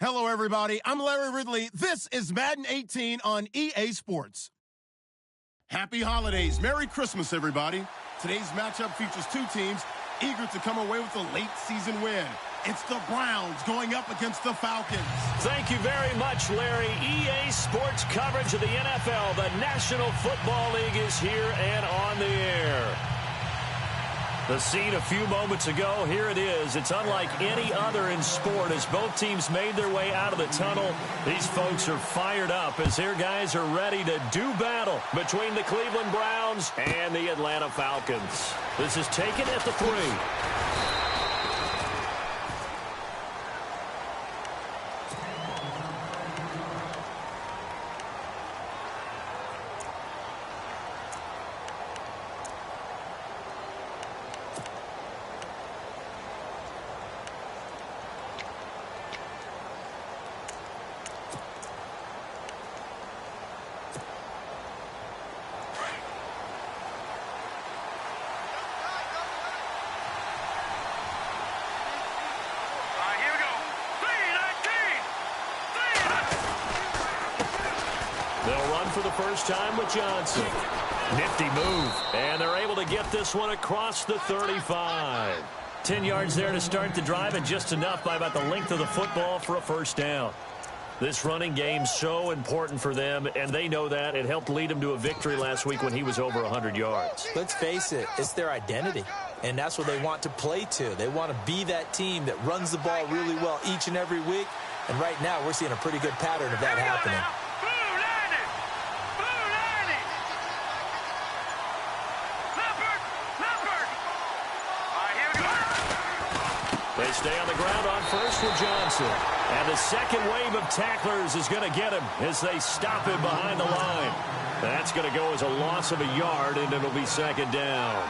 Hello, everybody. I'm Larry Ridley. This is Madden 18 on EA Sports. Happy holidays. Merry Christmas, everybody. Today's matchup features two teams eager to come away with a late-season win. It's the Browns going up against the Falcons. Thank you very much, Larry. EA Sports coverage of the NFL. The National Football League is here and on the air. The scene a few moments ago, here it is. It's unlike any other in sport as both teams made their way out of the tunnel. These folks are fired up as their guys are ready to do battle between the Cleveland Browns and the Atlanta Falcons. This is taken at the 3. For the first time with Johnson. Nifty move. And they're able to get this one across the 35. 10 yards there to start the drive and just enough by about the length of the football for a first down. This running game's so important for them, and they know that. It helped lead them to a victory last week when he was over 100 yards. Let's face it, it's their identity, and that's what they want to play to. They want to be that team that runs the ball really well each and every week, and right now we're seeing a pretty good pattern of that happening. They stay on the ground on first with Johnson. And the second wave of tacklers is going to get him as they stop him behind the line. That's going to go as a loss of a yard, and it'll be second down.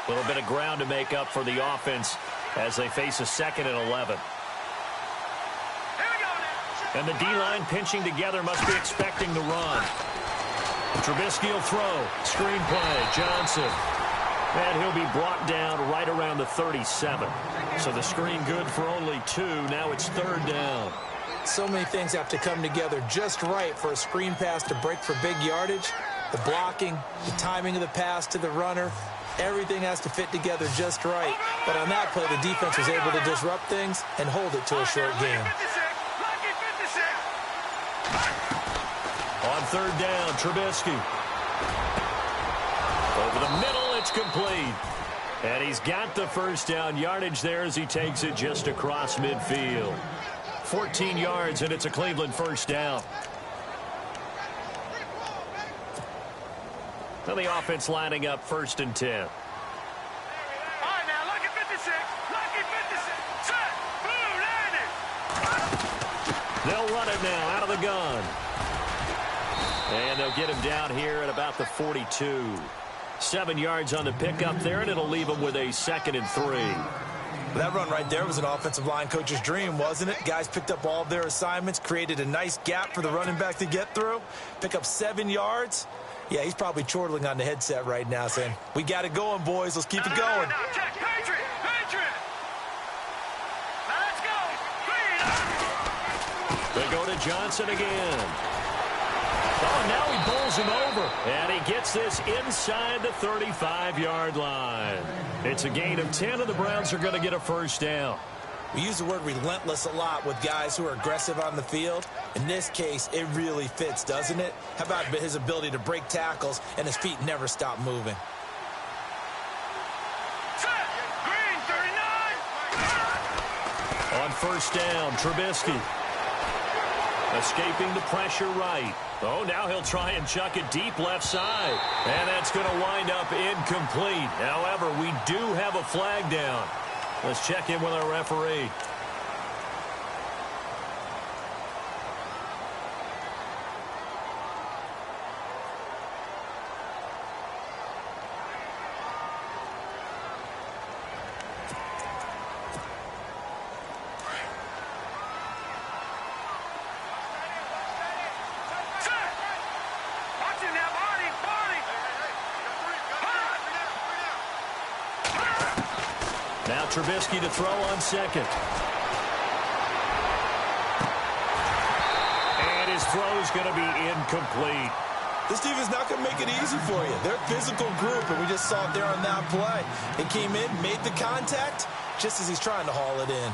A little bit of ground to make up for the offense as they face a 2nd and 11. And the D-line pinching together must be expecting the run. Trubisky will throw. Screen play. Johnson. And he'll be brought down right around the 37. So the screen good for only 2. Now it's 3rd down. So many things have to come together just right for a screen pass to break for big yardage. The blocking, the timing of the pass to the runner. Everything has to fit together just right. But on that play, the defense was able to disrupt things and hold it to a short game. On 3rd down, Trubisky. Over the middle, it's complete. And he's got the first down yardage there as he takes it just across midfield. 14 yards, and it's a Cleveland first down. And the offense lining up 1st and 10. All right, now, lucky 56. Lucky 56. Set. Boom, landed. They'll run it now out of the gun. And they'll get him down here at about the 42. 7 yards on the pickup there, and it'll leave him with a 2nd and 3. That run right there was an offensive line coach's dream, wasn't it? Guys picked up all of their assignments, created a nice gap for the running back to get through, pick up 7 yards. Yeah, he's probably chortling on the headset right now saying, we got it going, boys. Let's keep it going. Now, check. Patriot. Patriot. Now, let's go. They go to Johnson again. Oh, now he bowls him over. And he gets this inside the 35-yard line. It's a gain of 10, and the Browns are going to get a first down. We use the word relentless a lot with guys who are aggressive on the field. In this case, it really fits, doesn't it? How about his ability to break tackles and his feet never stop moving? Set. Green, 39. On 1st down, Trubisky. Escaping the pressure right. Oh, now he'll try and chuck it deep left side. And that's going to wind up incomplete. However, we do have a flag down. Let's check in with our referee. Now Trubisky to throw on second. And his throw's going to be incomplete. This defense not going to make it easy for you. They're a physical group, and we just saw it there on that play. It came in, made the contact, just as he's trying to haul it in.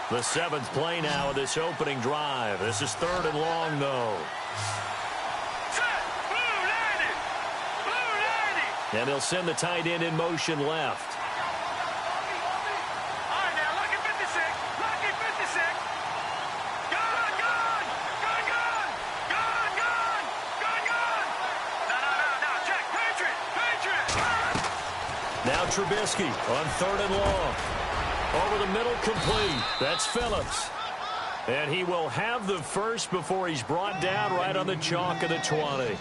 The 7th play now of this opening drive. This is 3rd and long, though. And they'll send the tight end in motion left. All right, now, lucky 56. Lucky 56. Gone, gone. Gone, gone. Gone, gone. Gone, gone. No. Check. Patriot. Patriot. Now Trubisky on 3rd and long. Over the middle, complete. That's Phillips. And he will have the first before he's brought down right on the chalk of the 20.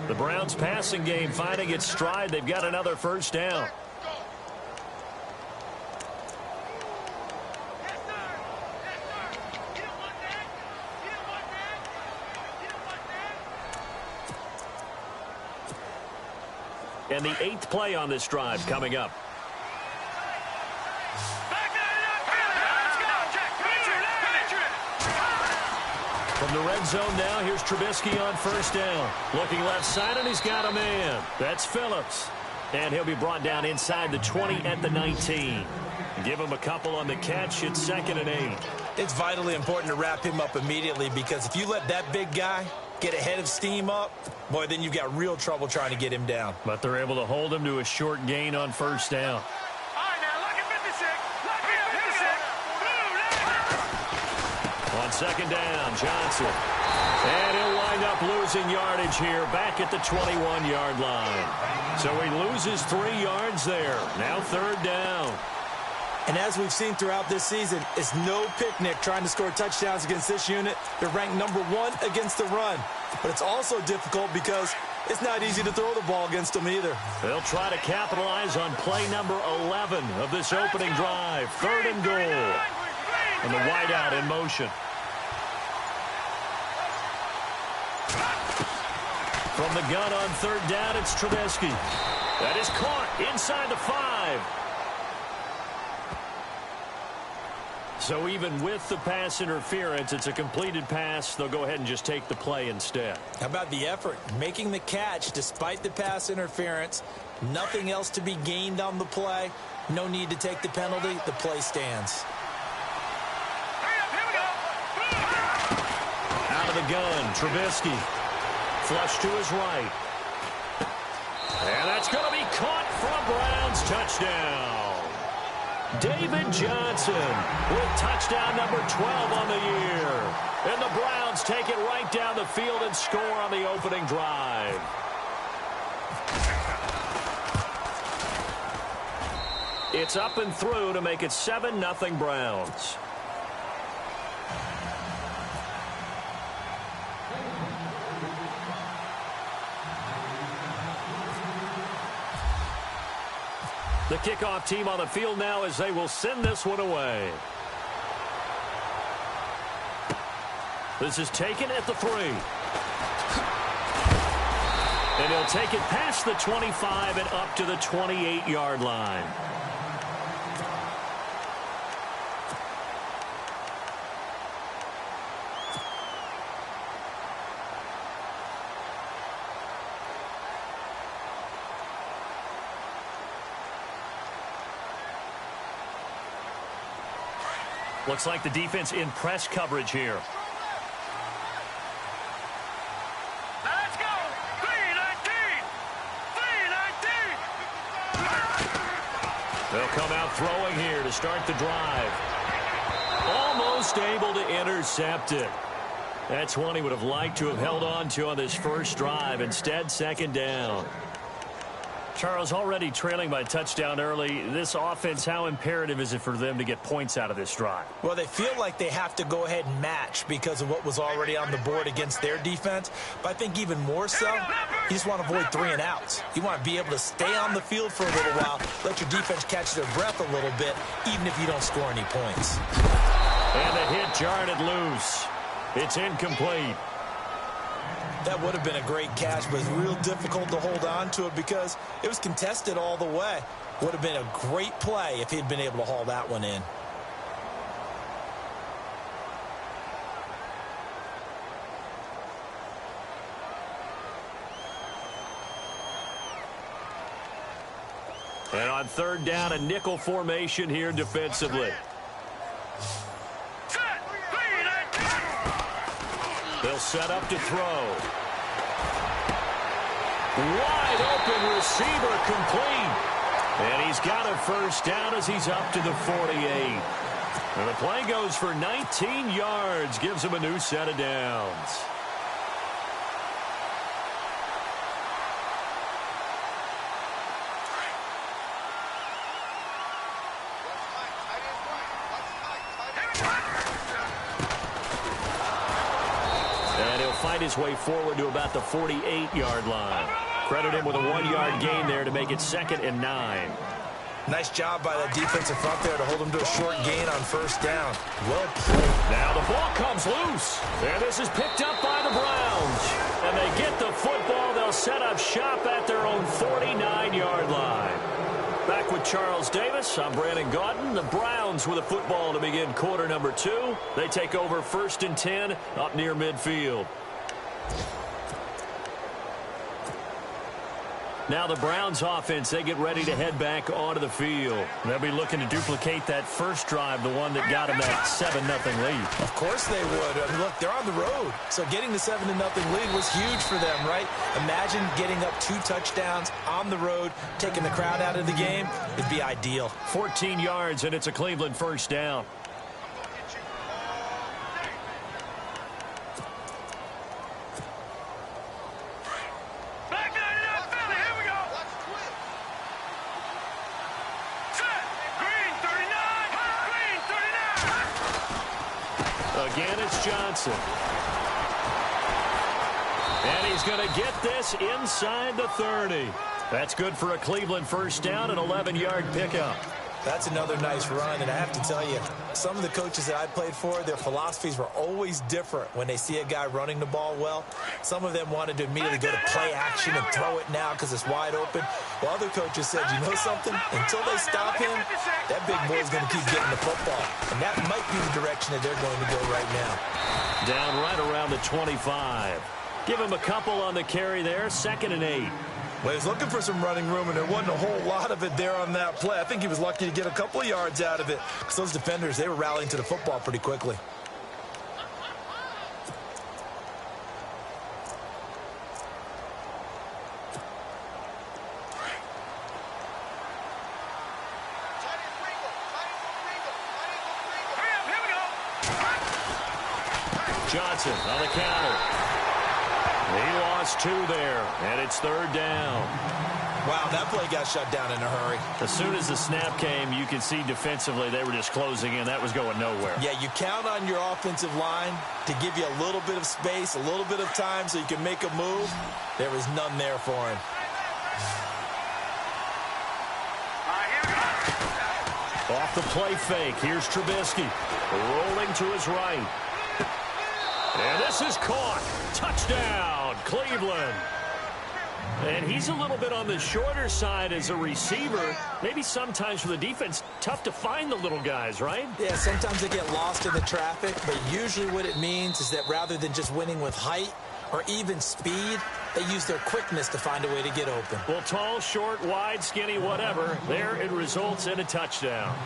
The Browns' passing game finding its stride. They've got another first down. And the 8th play on this drive coming up. From the red zone now, here's Trubisky on first down. Looking left side, and he's got a man. That's Phillips. And he'll be brought down inside the 20 at the 19. Give him a couple on the catch. It's 2nd and 8. It's vitally important to wrap him up immediately, because if you let that big guy get ahead of steam up, boy, then you've got real trouble trying to get him down. But they're able to hold him to a short gain on first down. On 2nd down, Johnson. And he'll wind up losing yardage here back at the 21-yard line. So he loses 3 yards there. Now 3rd down. And as we've seen throughout this season, it's no picnic trying to score touchdowns against this unit. They're ranked number 1 against the run. But it's also difficult because it's not easy to throw the ball against them either. They'll try to capitalize on play number 11 of this opening drive. 3rd and goal. And the wideout in motion. From the gun on 3rd down, it's Trubisky. That is caught inside the 5. So even with the pass interference, it's a completed pass. They'll go ahead and just take the play instead. How about the effort? Making the catch despite the pass interference. Nothing else to be gained on the play. No need to take the penalty. The play stands. Out of the gun, Trubisky. Flush to his right. And that's going to be caught for a Browns touchdown. David Johnson with touchdown number 12 on the year. And the Browns take it right down the field and score on the opening drive. It's up and through to make it 7-0 Browns. The kickoff team on the field now as they will send this one away. This is taken at the 3. And he'll take it past the 25 and up to the 28-yard line. Looks like the defense in press coverage here. Let's go. 319. 319. They'll come out throwing here to start the drive. Almost able to intercept it. That's one he would have liked to have held on to on this first drive. Instead, 2nd down. Charles, already trailing by touchdown early. This offense, how imperative is it for them to get points out of this drive? Well, they feel like they have to go ahead and match because of what was already on the board against their defense. But I think even more so, you just want to avoid 3 and outs. You want to be able to stay on the field for a little while, let your defense catch their breath a little bit, even if you don't score any points. And the hit jarred it loose. It's incomplete. That would have been a great catch, but it's real difficult to hold on to it because it was contested all the way. Would have been a great play if he'd been able to haul that one in. And on third down, a nickel formation here defensively. They'll set up to throw. Wide open receiver complete. And he's got a first down as he's up to the 48. And the play goes for 19 yards, gives him a new set of downs. Find his way forward to about the 48-yard line. Credit him with a 1-yard gain there to make it 2nd and 9. Nice job by that defensive front there to hold him to a short gain on first down. Well played. Now the ball comes loose. And this is picked up by the Browns. And they get the football. They'll set up shop at their own 49-yard line. Back with Charles Davis, I'm Brandon Gaudin. The Browns with the football to begin quarter number 2. They take over 1st and 10 up near midfield. Now the Browns offense, they get ready to head back onto the field. They'll be looking to duplicate that first drive, the one that got them that 7-0 lead. Of course they would. I mean, look, they're on the road. So getting the 7-0 lead was huge for them, right? Imagine getting up 2 touchdowns on the road, taking the crowd out of the game. It'd be ideal. 14 yards, and it's a Cleveland first down. Again, it's Johnson. And he's going to get this inside the 30. That's good for a Cleveland first down, an 11-yard pickup. That's another nice run, and I have to tell you, some of the coaches that I played for, their philosophies were always different when they see a guy running the ball well. Some of them wanted to immediately go to play action and throw it now because it's wide open. While other coaches said, you know something? Until they stop him, that big boy's going to keep getting the football. And that might be the direction that they're going to go right now. Down right around the 25. Give him a couple on the carry there, 2nd and 8. Well, he was looking for some running room, and there wasn't a whole lot of it there on that play. I think he was lucky to get a couple of yards out of it because those defenders, they were rallying to the football pretty quickly. Johnson on the counter. He lost 2 there, and it's 3rd down. Wow, that play got shut down in a hurry. As soon as the snap came, you can see defensively they were just closing in. That was going nowhere. Yeah, you count on your offensive line to give you a little bit of space, a little bit of time so you can make a move. There was none there for him. Off the play fake, here's Trubisky. Rolling to his right. And this is caught. Touchdown, Cleveland. And he's a little bit on the shorter side as a receiver. Maybe sometimes for the defense, tough to find the little guys, right? Yeah, sometimes they get lost in the traffic, but usually what it means is that rather than just winning with height or even speed, they use their quickness to find a way to get open. Well, tall, short, wide, skinny, whatever, there it results in a touchdown.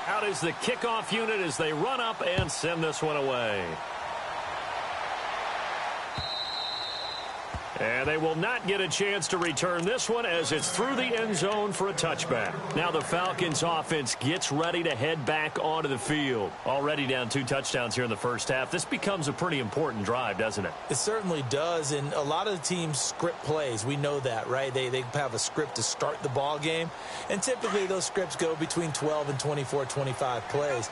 Out is the kickoff unit as they run up and send this one away. And they will not get a chance to return this one as it's through the end zone for a touchback. Now the Falcons offense gets ready to head back onto the field. Already down 2 touchdowns here in the first half. This becomes a pretty important drive, doesn't it? It certainly does, and a lot of the teams script plays. We know that, right? They have a script to start the ball game, and typically those scripts go between 12 and 24, 25 plays.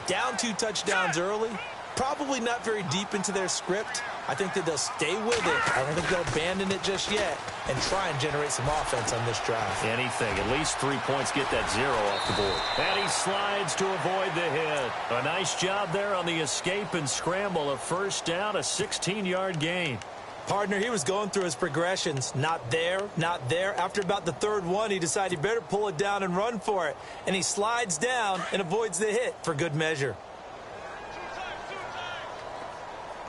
Down 2 touchdowns early, Probably not very deep into their script. I think that they'll stay with it. I don't think they'll abandon it just yet and try and generate some offense on this drive. Anything. At least 3 points, get that 0 off the board. And he slides to avoid the hit. A nice job there on the escape and scramble. A first down, a 16-yard gain. Partner, he was going through his progressions. Not there, not there. After about the third one, he decided he better pull it down and run for it. And he slides down and avoids the hit for good measure.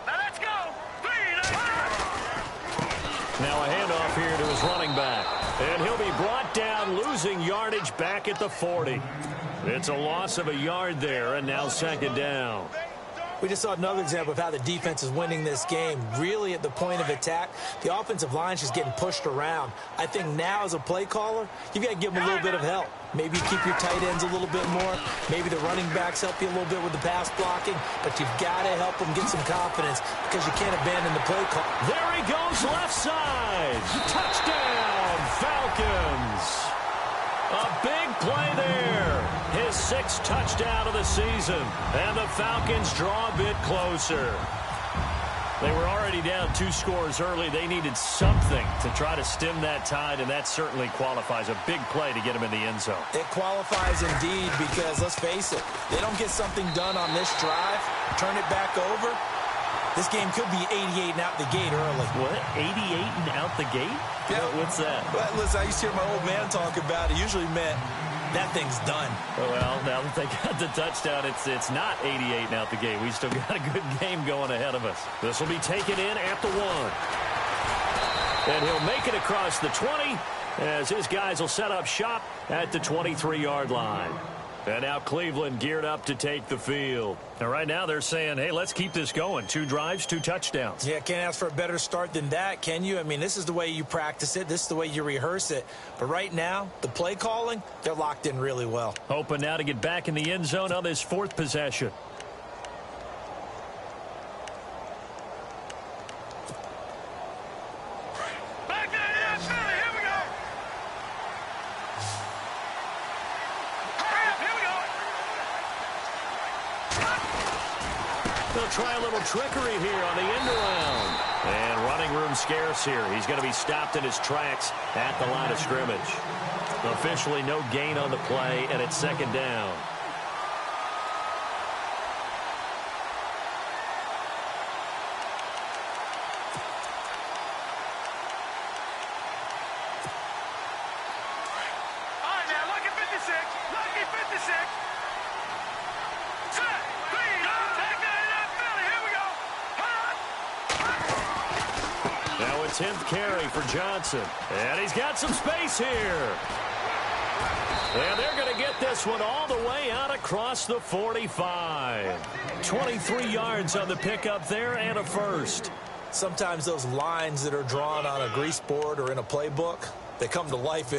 Now let's go. 3, Now a handoff here to his running back. And he'll be brought down, losing yardage back at the 40. It's a loss of a yard there, and now second down. We just saw another example of how the defense is winning this game. Really at the point of attack, the offensive line is just getting pushed around. I think now as a play caller, you've got to give them a little bit of help. Maybe keep your tight ends a little bit more. Maybe the running backs help you a little bit with the pass blocking. But you've got to help them get some confidence because you can't abandon the play call. There he goes, left side. Touchdown, Falcons. A big play there. His 6th touchdown of the season. And the Falcons draw a bit closer. They were already down 2 scores early. They needed something to try to stem that tide, and that certainly qualifies. A big play to get them in the end zone. It qualifies indeed because, let's face it, they don't get something done on this drive, turn it back over, this game could be 88 and out the gate early. What? 88 and out the gate? Yeah. What's that? Well, listen, I used to hear my old man talk about it. Usually meant that thing's done. Well, now that they got the touchdown, it's not 88 and out the gate. We still got a good game going ahead of us. This will be taken in at the 1. And he'll make it across the 20 as his guys will set up shop at the 23-yard line. And now Cleveland geared up to take the field. And right now they're saying, hey, let's keep this going. 2 drives, 2 touchdowns. Yeah, can't ask for a better start than that, can you? I mean, this is the way you practice it. This is the way you rehearse it. But right now, the play calling, they're locked in really well. Hoping now to get back in the end zone on this 4th possession. back there, yeah, Philly, here we go. Hurry up, here we go. They'll try a little trickery here on the end around. And running room scarce here. He's going to be stopped in his tracks at the line of scrimmage. Officially no gain on the play, and it's second down. All right, now, lucky 56. Lucky 56. Set. 3, back there, yeah, Philly, here we go. Now a 10th carry for Johnson. And he's got some space here. And they're going to get this one all the way out across the 45. 23 yards on the pickup there and a first. Sometimes those lines that are drawn on a grease board or in a playbook, they come to life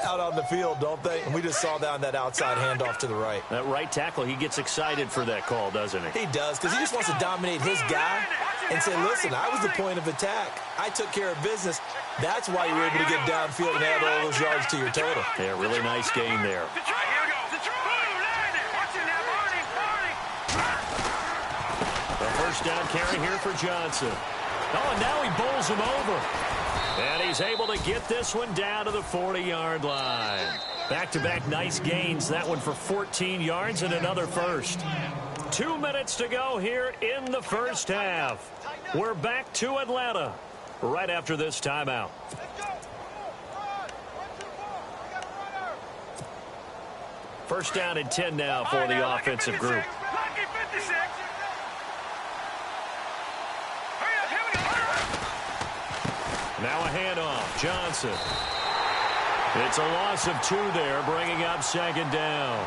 out on the field, don't they? And we just saw down that outside handoff to the right. That right tackle, he gets excited for that call, doesn't he? He does, because he just wants to dominate his guy and say, listen, I was the point of attack. I took care of business. That's why you were able to get downfield and add all those yards to your total. Yeah, really nice game there. Detroit, here we go. Detroit. Watch it now, Barney. The first down carry here for Johnson. Oh, and now he bowls him over. And he's able to get this one down to the 40-yard line. Back-to-back nice gains. That one for 14 yards and another first. 2 minutes to go here in the first half. We're back to Atlanta right after this timeout. First down and 10 now for the offensive group. Lucky 56. Hurry up, here we go. Now a handoff. Johnson. It's a loss of 2 there, bringing up second down.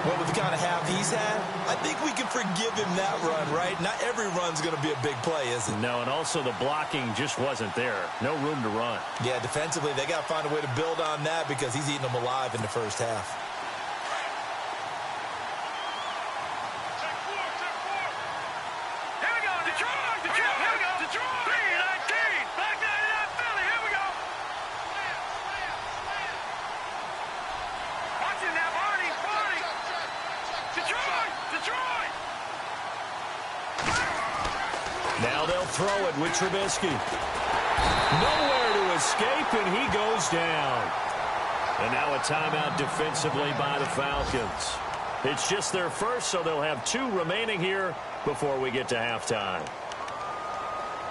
Well, with the kind of half he's had, I think we can forgive him that run, right? Not every run's going to be a big play, is it? No, and also the blocking just wasn't there. No room to run. Yeah, defensively, they got to find a way to build on that because he's eating them alive in the first half. Here we go, Detroit. Detroit, here we go. Detroit. 3-19. Back there, yeah, Philly, here we go. Watch it now, Barney. Detroit. Detroit. Now they'll throw it with Trubisky. Nowhere to escape, and he goes down. And now a timeout defensively by the Falcons. It's just their first, so they'll have 2 remaining here before we get to halftime.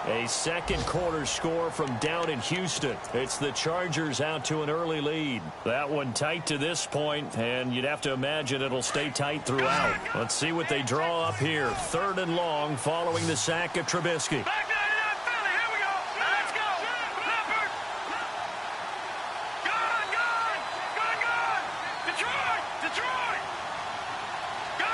A second quarter score from down in Houston. It's the Chargers out to an early lead. That one tight to this point, and you'd have to imagine it'll stay tight throughout. Let's see what they draw up here. 3rd and long following the sack of Trubisky. Back there, Philly, here we go. Let's go. Leopard. Gun. Detroit. Gun.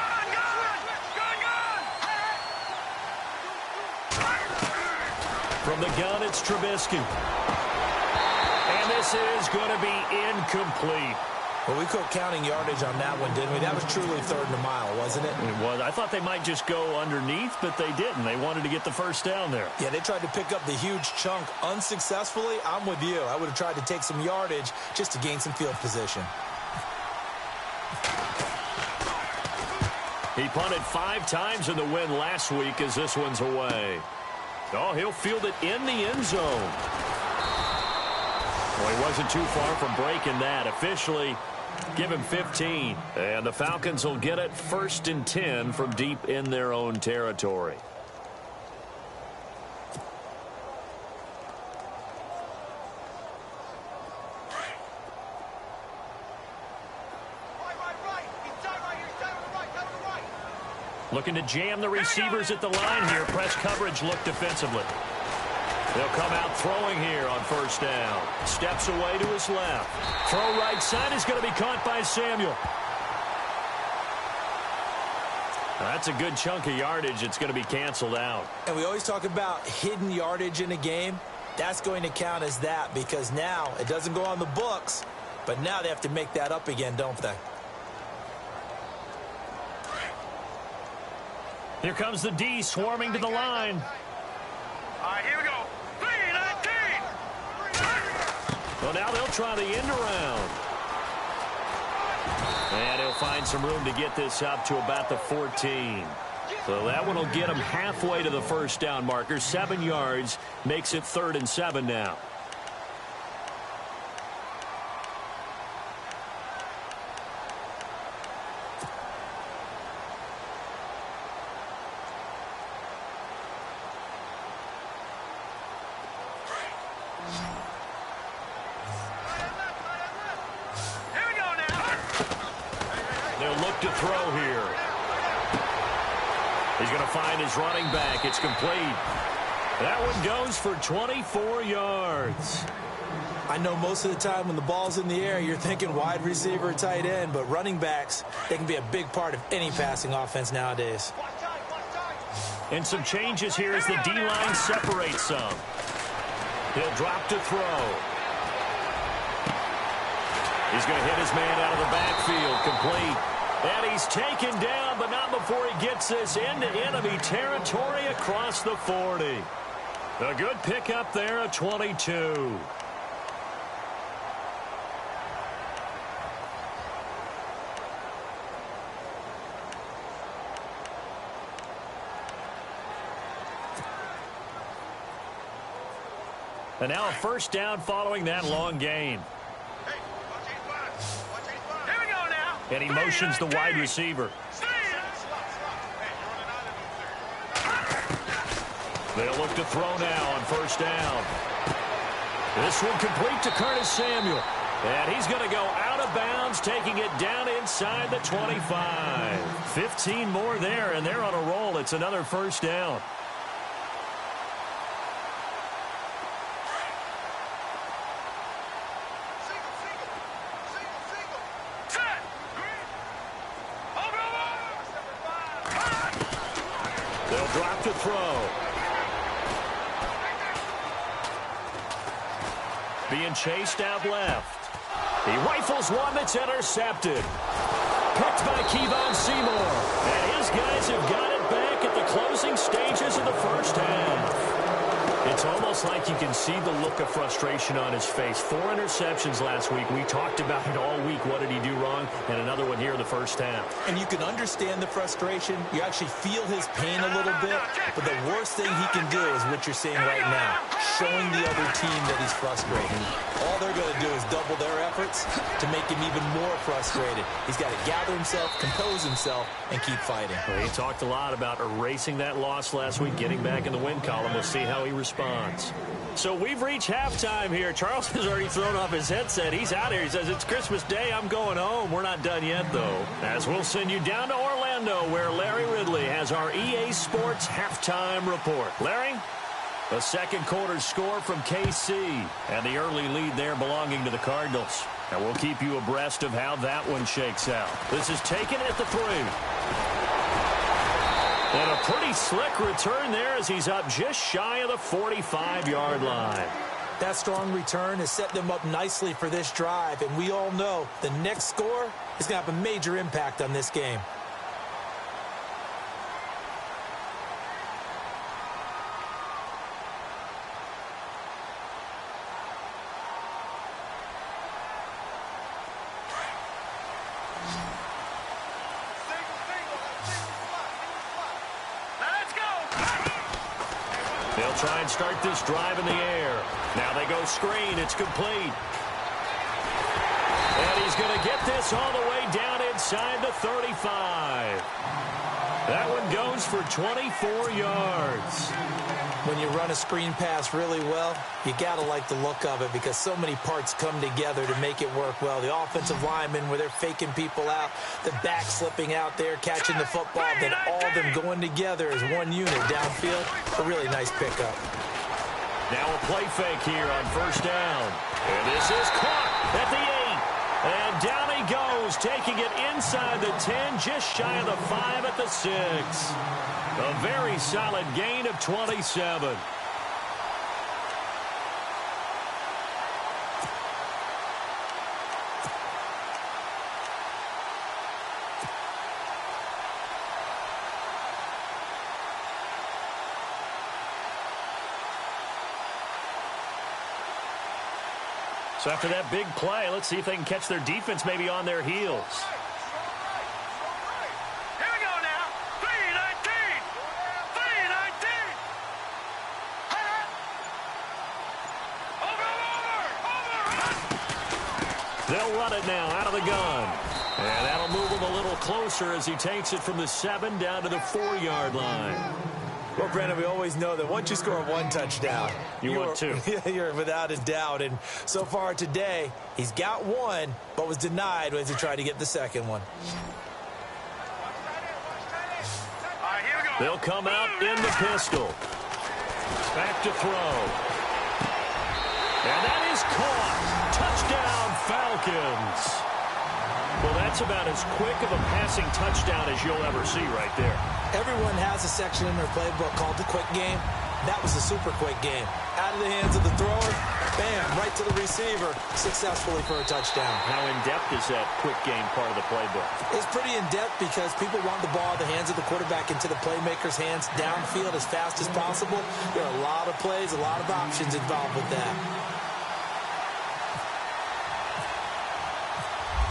From the gun, it's Trubisky. And this is going to be incomplete. Well, we quit counting yardage on that one, didn't we? That was truly 3rd and a mile, wasn't it? It was. I thought they might just go underneath, but they didn't. They wanted to get the first down there. Yeah, they tried to pick up the huge chunk unsuccessfully. I'm with you. I would have tried to take some yardage just to gain some field position. He punted 5 times in the win last week as this one's away. Oh, he'll field it in the end zone. Well, he wasn't too far from breaking that. Officially, give him 15. And the Falcons will get it 1st and 10 from deep in their own territory. Looking to jam the receivers at the line here. Press coverage look defensively. They'll come out throwing here on 1st down. Steps away to his left. Throw right side is going to be caught by Samuel. That's a good chunk of yardage. It's going to be canceled out. And we always talk about hidden yardage in a game. That's going to count as that because now it doesn't go on the books, but now they have to make that up again, don't they? Here comes the D swarming to the line. All right, here we go. 3-19. Well, now they'll try the end around. And he'll find some room to get this up to about the 14. So that one will get him halfway to the 1st down marker. 7 yards makes it 3rd and 7 now. To throw here. He's going to find his running back. It's complete. That one goes for 24 yards. I know most of the time when the ball's in the air, you're thinking wide receiver, tight end, but running backs, they can be a big part of any passing offense nowadays. And some changes here as the D-line separates some. He'll drop to throw. He's going to hit his man out of the backfield. Complete. And he's taken down, but not before he gets this into enemy territory across the 40. A good pickup there at 22. And now a 1st down following that long gain. And he motions the wide receiver. They'll look to throw now on 1st down. This one complete to Curtis Samuel. And he's going to go out of bounds, taking it down inside the 25. 15 more there, and they're on a roll. It's another 1st down. Drop to throw. Being chased out left. He rifles one that's intercepted. Picked by Kevon Seymour. And his guys have got it back at the closing stages of the 1st half. It's almost like you can see the look of frustration on his face. 4 interceptions last week. We talked about it all week. What did he do wrong? And another one here in the first half. And you can understand the frustration. You actually feel his pain a little bit. But the worst thing he can do is what you're seeing right now, showing the other team that he's frustrated. All they're going to do is double their efforts to make him even more frustrated. He's got to gather himself, compose himself, and keep fighting. Well, he talked a lot about erasing that loss last week, getting back in the win column. We'll see how he responds. So we've reached halftime here. Charles has already thrown off his headset. He's out here. He says, it's Christmas Day. I'm going home. We're not done yet, though. As we'll send you down to Orlando, where Larry Ridley has our EA Sports halftime report. Larry? The second quarter score from KC, and the early lead there belonging to the Cardinals. And we'll keep you abreast of how that one shakes out. This is taken at the 3. And a pretty slick return there as he's up just shy of the 45-yard line. That strong return has set them up nicely for this drive, and we all know the next score is going to have a major impact on this game. They'll try and start this drive in the air. Now they go screen. It's complete. And he's going to get this all the way down inside the 35. That one goes for 24 yards. When you run a screen pass really well, you got to like the look of it because so many parts come together to make it work well. The offensive linemen, where they're faking people out, the back slipping out there, catching the football, then all of them going together as one unit downfield. A really nice pickup. Now a play fake here on first down. And this is caught at the 8. And down he goes, taking it inside the 10, just shy of the 5 at the 6. A very solid gain of 27. So after that big play, let's see if they can catch their defense maybe on their heels. Here we go now. 3-19. 3-19. Over. They'll run it now out of the gun. And that'll move him a little closer as he takes it from the 7 down to the 4-yard line. Well, Brandon, we always know that once you score one touchdown, you want two. You're without a doubt. And so far today, he's got one, but was denied as he tried to get the second one. All right, here we go. They'll come out in the pistol. Back to throw. And that is caught. Touchdown, Falcons. Well, that's about as quick of a passing touchdown as you'll ever see right there. Everyone has a section in their playbook called the quick game. That was a super quick game. Out of the hands of the thrower, bam, right to the receiver, successfully for a touchdown. How in-depth is that quick game part of the playbook? It's pretty in-depth because people want the ball in the hands of the quarterback into the playmaker's hands downfield as fast as possible. There are a lot of plays, a lot of options involved with that.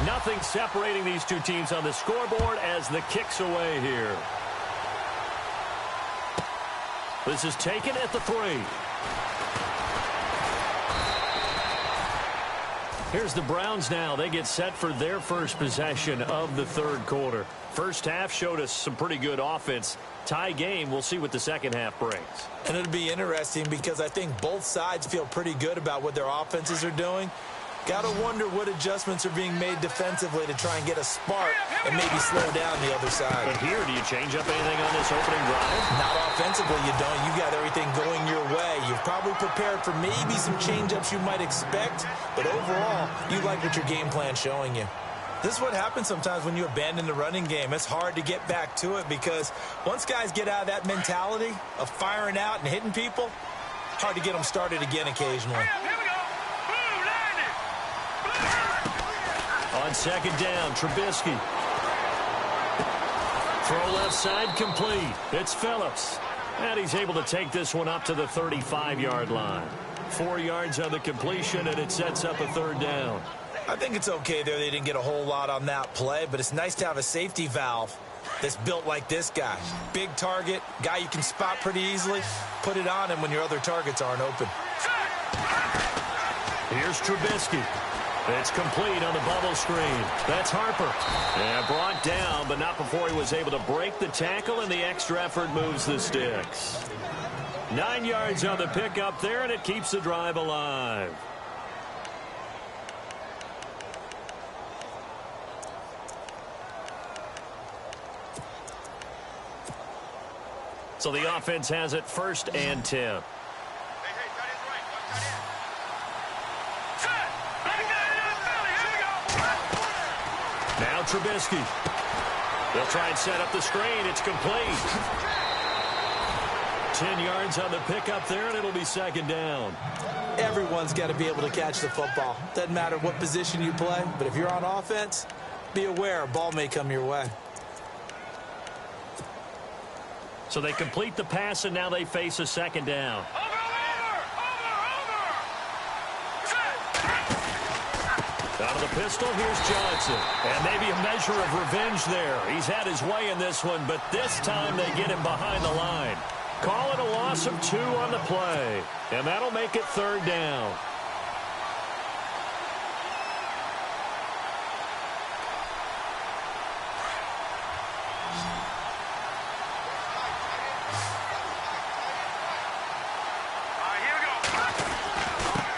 Nothing separating these two teams on the scoreboard as the kick's away here. This is taken at the 3. Here's the Browns now. They get set for their first possession of the third quarter. First half showed us some pretty good offense. Tie game. We'll see what the second half brings. And it'll be interesting because I think both sides feel pretty good about what their offenses are doing. Got to wonder what adjustments are being made defensively to try and get a spark and maybe slow down the other side. But here, do you change up anything on this opening drive? Not offensively, you don't. You got everything going your way. You've probably prepared for maybe some change-ups you might expect, but overall, you like what your game plan's showing you. This is what happens sometimes when you abandon the running game. It's hard to get back to it because once guys get out of that mentality of firing out and hitting people, hard to get them started again occasionally. On second down, Trubisky. Throw left side complete. It's Phillips. And he's able to take this one up to the 35-yard line. 4 yards on the completion, and it sets up a third down. I think it's okay there. They didn't get a whole lot on that play, but it's nice to have a safety valve that's built like this guy. Big target, guy you can spot pretty easily. Put it on him when your other targets aren't open. Here's Trubisky. It's complete on the bubble screen. That's Harper. And brought down, but not before he was able to break the tackle, and the extra effort moves the sticks. 9 yards on the pickup there, and it keeps the drive alive. So the offense has it 1st and 10. Now Trubisky. They'll try and set up the screen. It's complete. 10 yards on the pickup there, and it'll be 2nd down. Everyone's got to be able to catch the football. Doesn't matter what position you play, but if you're on offense, be aware a ball may come your way. So they complete the pass, and now they face a 2nd down. Out of the pistol, here's Johnson. And maybe a measure of revenge there. He's had his way in this one, but this time they get him behind the line. Call it a loss of 2 on the play. And that'll make it 3rd down.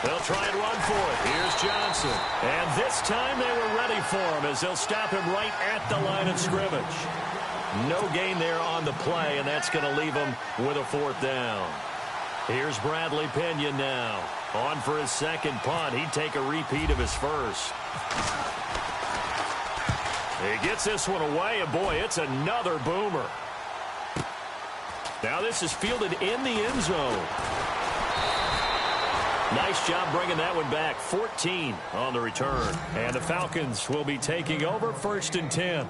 They'll try and run for it. Here's Johnson. And this time they were ready for him as they'll stop him right at the line of scrimmage. No gain there on the play, and that's going to leave him with a 4th down. Here's Bradley Pinion now. On for his 2nd punt. He'd take a repeat of his 1st. He gets this one away, and boy, it's another boomer. Now this is fielded in the end zone. Nice job bringing that one back. 14 on the return. And the Falcons will be taking over 1st and 10.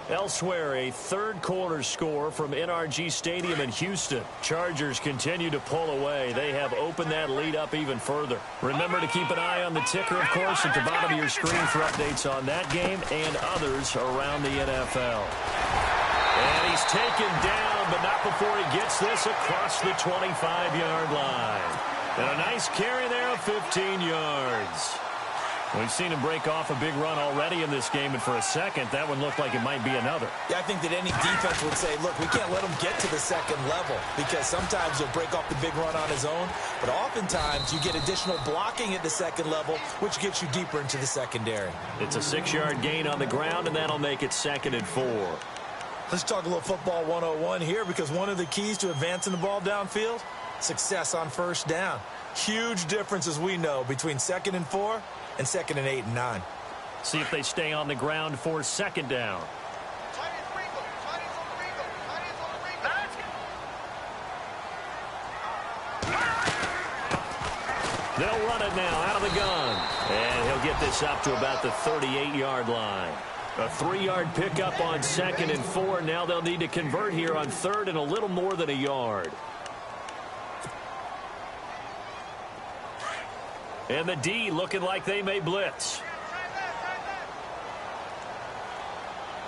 Elsewhere, a 3rd quarter score from NRG Stadium in Houston. Chargers continue to pull away. They have opened that lead up even further. Remember to keep an eye on the ticker, of course, at the bottom of your screen for updates on that game and others around the NFL. And he's taken down, but not before he gets this across the 25-yard line. And a nice carry there of 15 yards. We've seen him break off a big run already in this game, and for a second, that one looked like it might be another. Yeah, I think that any defense would say, look, we can't let him get to the 2nd level because sometimes he'll break off the big run on his own, but oftentimes you get additional blocking at the 2nd level, which gets you deeper into the secondary. It's a 6-yard gain on the ground, and that'll make it 2nd and 4. Let's talk a little football 101 here because one of the keys to advancing the ball downfield, success on 1st down. Huge difference, as we know, between 2nd and 4 and 2nd and 8 and 9. See if they stay on the ground for 2nd down. They'll run it now out of the gun. And he'll get this up to about the 38-yard line. A 3-yard pickup on 2nd and 4. Now they'll need to convert here on 3rd and a little more than a yard. And the D looking like they may blitz.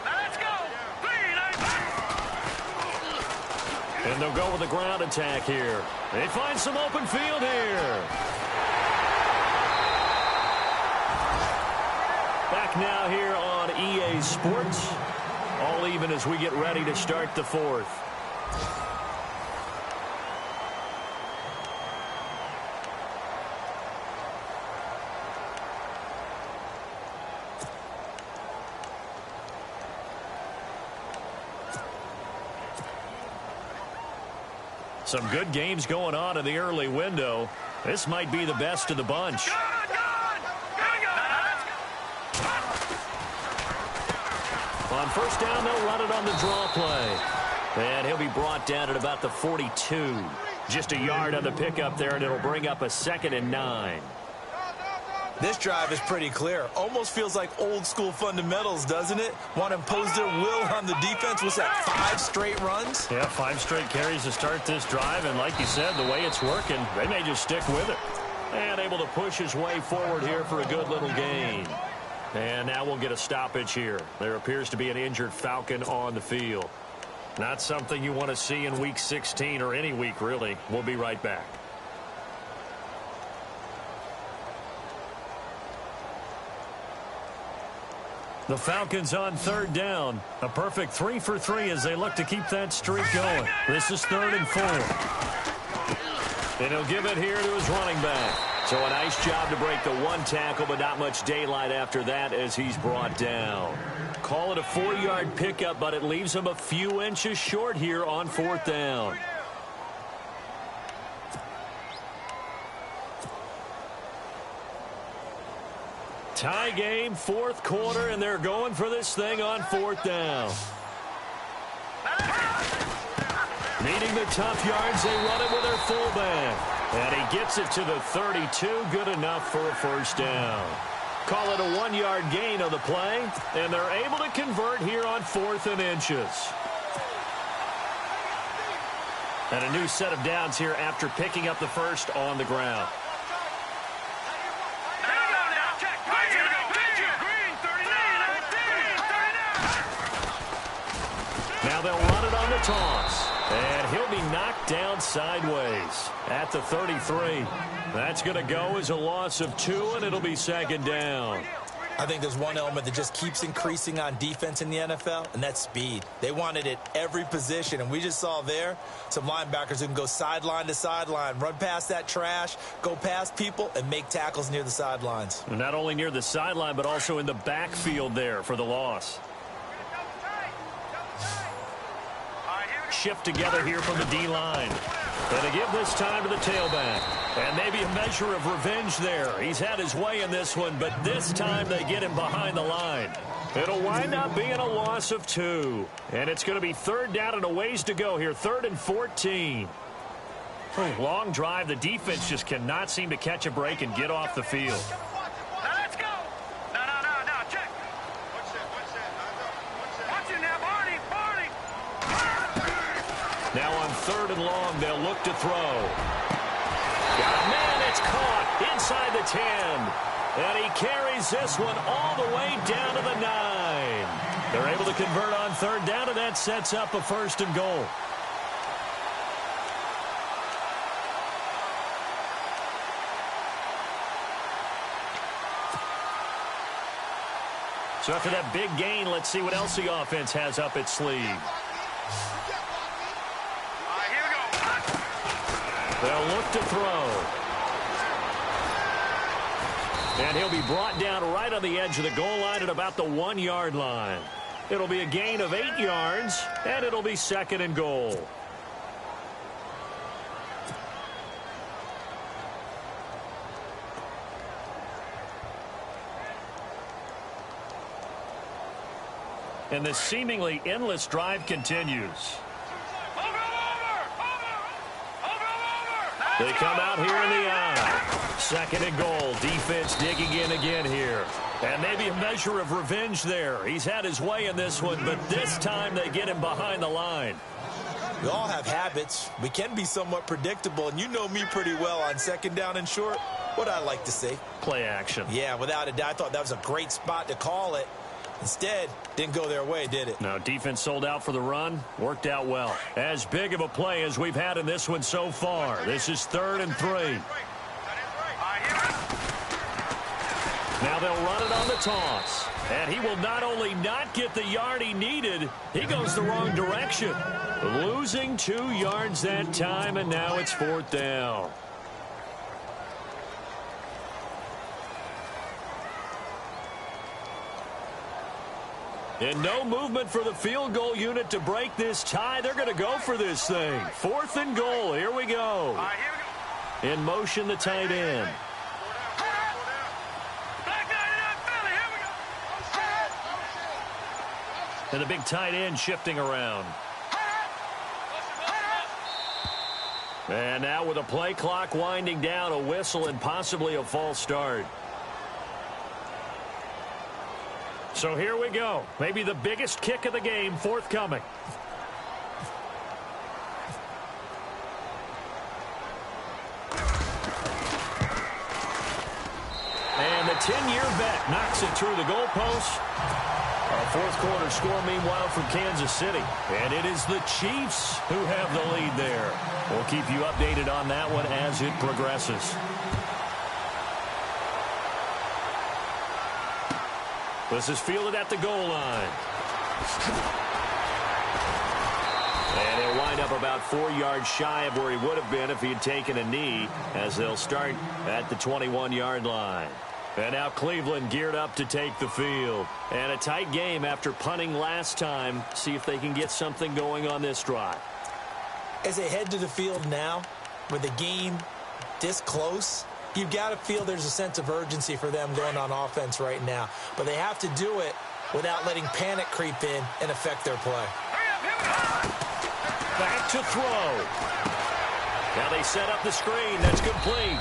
Let's go. And they'll go with the ground attack here. They find some open field here. Back now here on EA Sports. All even as we get ready to start the 4th. Some good games going on in the early window. This might be the best of the bunch. On 1st down, they'll run it on the draw play. And he'll be brought down at about the 42. Just a yard on the pickup there, and it'll bring up a 2nd and 9. This drive is pretty clear. Almost feels like old school fundamentals, doesn't it? Want to impose their will on the defense. Was that 5 straight runs? Yeah, 5 straight carries to start this drive. And like you said, the way it's working, they may just stick with it. And able to push his way forward here for a good little gain. And now we'll get a stoppage here. There appears to be an injured Falcon on the field. Not something you want to see in Week 16 or any week, really. We'll be right back. The Falcons on 3rd down. A perfect 3 for 3 as they look to keep that streak going. This is 3rd and 4. And he'll give it here to his running back. So a nice job to break the 1 tackle, but not much daylight after that as he's brought down. Call it a 4-yard pickup, but it leaves him a few inches short here on 4th down. Tie game, 4th quarter, and they're going for this thing on 4th down. Needing the tough yards, they run it with their fullback. And he gets it to the 32, good enough for a 1st down. Call it a 1-yard gain on the play, and they're able to convert here on 4th and inches. And a new set of downs here after picking up the first on the ground. Now they'll run it on the toss. And he'll be knocked down sideways at the 33. That's going to go as a loss of 2, and it'll be 2nd down. I think there's one element that just keeps increasing on defense in the NFL, and that's speed. They want it at every position, and we just saw there some linebackers who can go sideline to sideline, run past that trash, go past people, and make tackles near the sidelines. And not only near the sideline, but also in the backfield there for the loss. Shift together here from the D-line. And to give this time to the tailback. And maybe a measure of revenge there. He's had his way in this one, but this time they get him behind the line. It'll wind up being a loss of 2. And it's going to be 3rd down and a ways to go here. 3rd and 14. Long drive. The defense just cannot seem to catch a break and get off the field. Now let's go. No, check. Watch that. Watch it now, Barney. Now on 3rd and long, they'll look to throw. Man, it's caught inside the 10. And he carries this one all the way down to the 9. They're able to convert on 3rd down, and that sets up a 1st and goal. So after that big gain, let's see what else the offense has up its sleeve. They'll look to throw. And he'll be brought down right on the edge of the goal line at about the 1-yard line. It'll be a gain of 8 yards, and it'll be 2nd and goal. And the seemingly endless drive continues. They come out here in the eye. 2nd and goal. Defense digging in again here. And maybe a measure of revenge there. He's had his way in this one, but this time they get him behind the line. We all have habits. We can be somewhat predictable, and you know me pretty well on 2nd down and short. What I like to say. Play action. Yeah, without a doubt. I thought that was a great spot to call it. Instead, didn't go their way, did it? No, defense sold out for the run. Worked out well. As big of a play as we've had in this one so far. This is 3rd and 3. Now they'll run it on the toss. And he will not only not get the yard he needed, he goes the wrong direction. Losing 2 yards that time, and now it's 4th down. And no movement for the field goal unit to break this tie. They're going to go for this thing. 4th and goal. Here we go. In motion, the tight end. And the big tight end shifting around. And now with a play clock winding down, a whistle and possibly a false start. So here we go. Maybe the biggest kick of the game forthcoming. And the 10-year vet knocks it through the goalpost. A fourth quarter score, meanwhile, from Kansas City. And it is the Chiefs who have the lead there. We'll keep you updated on that one as it progresses. This is fielded at the goal line. And he'll wind up about 4 yards shy of where he would have been if he had taken a knee, as they'll start at the 21-yard line. And now Cleveland geared up to take the field. And a tight game after punting last time. See if they can get something going on this drive. As they head to the field now, with the game this close, you've got to feel there's a sense of urgency for them going on offense right now. But they have to do it without letting panic creep in and affect their play. Back to throw. Now they set up the screen. That's complete.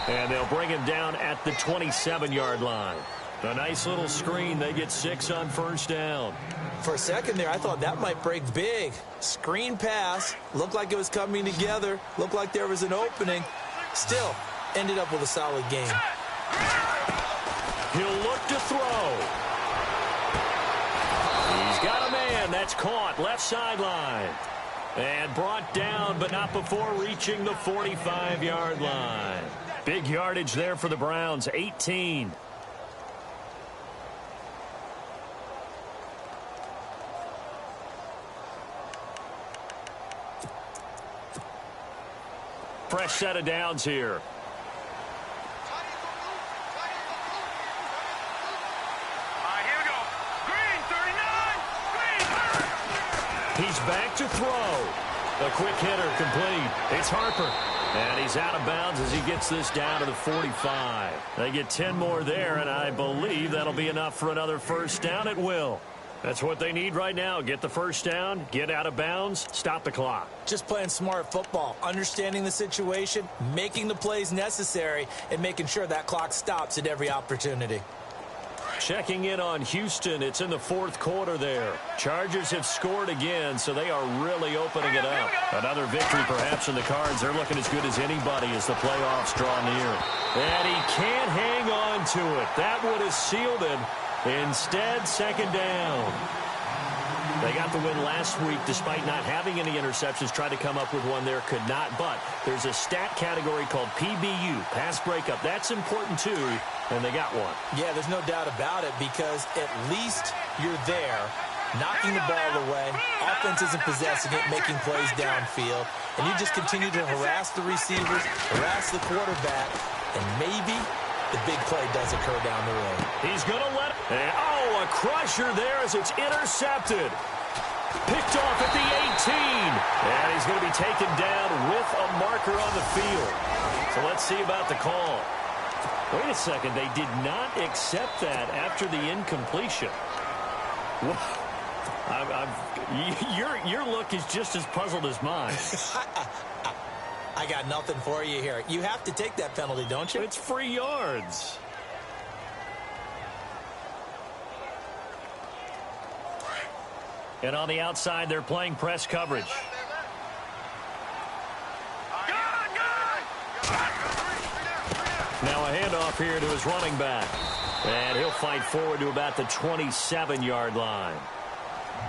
And they'll bring him down at the 27-yard line. A nice little screen. They get 6 on first down. For a second there, I thought that might break big. Screen pass. Looked like it was coming together. Looked like there was an opening. Still, ended up with a solid game. He'll look to throw. He's got a man. That's caught. Left sideline. And brought down, but not before reaching the 45-yard line. Big yardage there for the Browns, 18. Fresh set of downs here. Here we go. Green, 39. Green. He's back to throw. A quick hitter complete. It's Harper. And he's out of bounds as he gets this down to the 45. They get 10 more there, and I believe that'll be enough for another first down. It will. That's what they need right now. Get the first down, get out of bounds, stop the clock. Just playing smart football, understanding the situation, making the plays necessary, and making sure that clock stops at every opportunity. Checking in on Houston. It's in the fourth quarter there. Chargers have scored again, so they are really opening it up. Another victory perhaps in the cards. They're looking as good as anybody as the playoffs draw near. And he can't hang on to it. That would have sealed it. Instead, second down. They got the win last week despite not having any interceptions. Tried to come up with one there, could not. But there's a stat category called PBU, pass breakup. That's important too, and they got one. Yeah, there's no doubt about it because at least you're there, knocking the ball away. Offense isn't possessing it, making plays downfield. And you just continue to harass the receivers, harass the quarterback, and maybe the big play does occur down the road. He's going to let it. Oh, a crusher there as it's intercepted. Picked off at the 18. And he's going to be taken down with a marker on the field. So let's see about the call. Wait a second. They did not accept that after the incompletion. Your look is just as puzzled as mine. I got nothing for you here. You have to take that penalty, don't you? It's free yards. And on the outside, they're playing press coverage. Now a handoff here to his running back. And he'll fight forward to about the 27-yard line.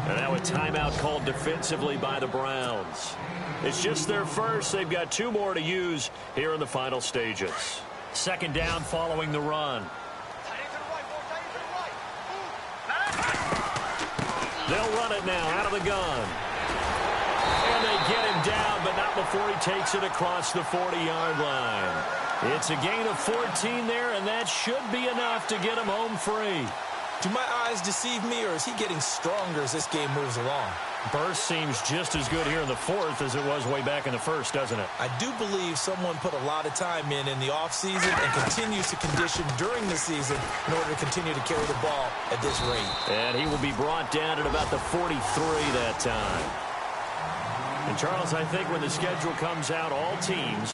And now a timeout called defensively by the Browns. It's just their first. They've got 2 more to use here in the final stages. Second down following the run. They'll run it now out of the gun. And they get him down, but not before he takes it across the 40-yard line. It's a gain of 14 there, and that should be enough to get him home free. Do my eyes deceive me, or is he getting stronger as this game moves along? Burst seems just as good here in the fourth as it was way back in the first, doesn't it? I do believe someone put a lot of time in the offseason and continues to condition during the season in order to continue to carry the ball at this rate. And he will be brought down at about the 43 that time. And, Charles, I think when the schedule comes out, all teams